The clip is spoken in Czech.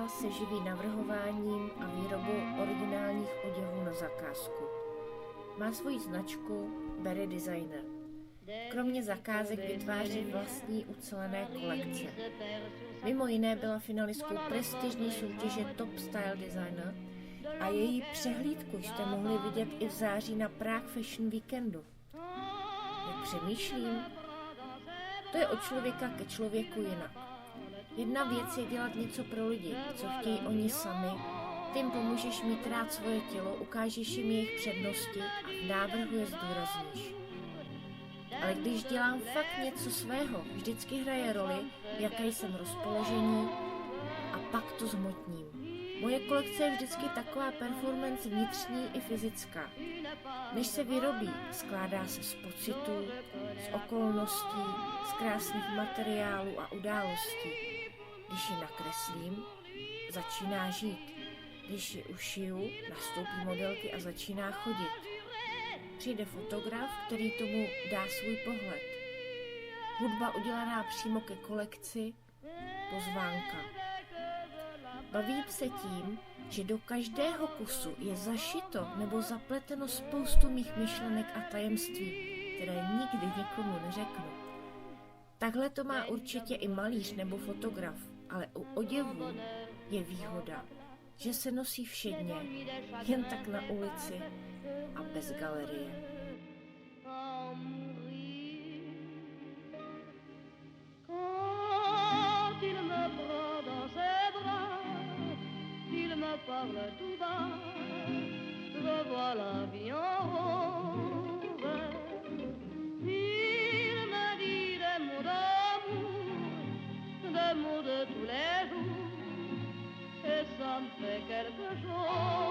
Dál se živí navrhováním a výrobou originálních oděvů na zakázku. Má svoji značku Berry Designer. Kromě zakázek vytváří vlastní ucelené kolekce. Mimo jiné byla finalistkou prestižní soutěže Top Style Designer a její přehlídku jste mohli vidět i v září na Prague Fashion Weekendu. Jak přemýšlím? To je od člověka ke člověku jinak. Jedna věc je dělat něco pro lidi, co chtějí oni sami. Ty jim pomůžeš mít rád svoje tělo, ukážeš jim jejich přednosti a v návrhu je zdůrazníš. Ale když dělám fakt něco svého, vždycky hraje roli, v jaké jsem rozpoložení a pak to zhmotním. Moje kolekce je vždycky taková performance vnitřní i fyzická. Než se vyrobí, skládá se z pocitů, z okolností, z krásných materiálů a událostí. Když ji nakreslím, začíná žít. Když ji ušiju, nastoupí modelky a začíná chodit. Přijde fotograf, který tomu dá svůj pohled. Hudba udělaná přímo ke kolekci, pozvánka. Bavím se tím, že do každého kusu je zašito nebo zapleteno spoustu mých myšlenek a tajemství, které nikdy nikomu neřeknu. Takhle to má určitě i malíř nebo fotograf, ale u oděvů je výhoda, že se nosí všedně, jen tak na ulici a bez galerie. Parle tout bas, je vois la vie en rose. Il me dit des mots d'amour, des mots de tous les jours, et ça me fait quelque chose.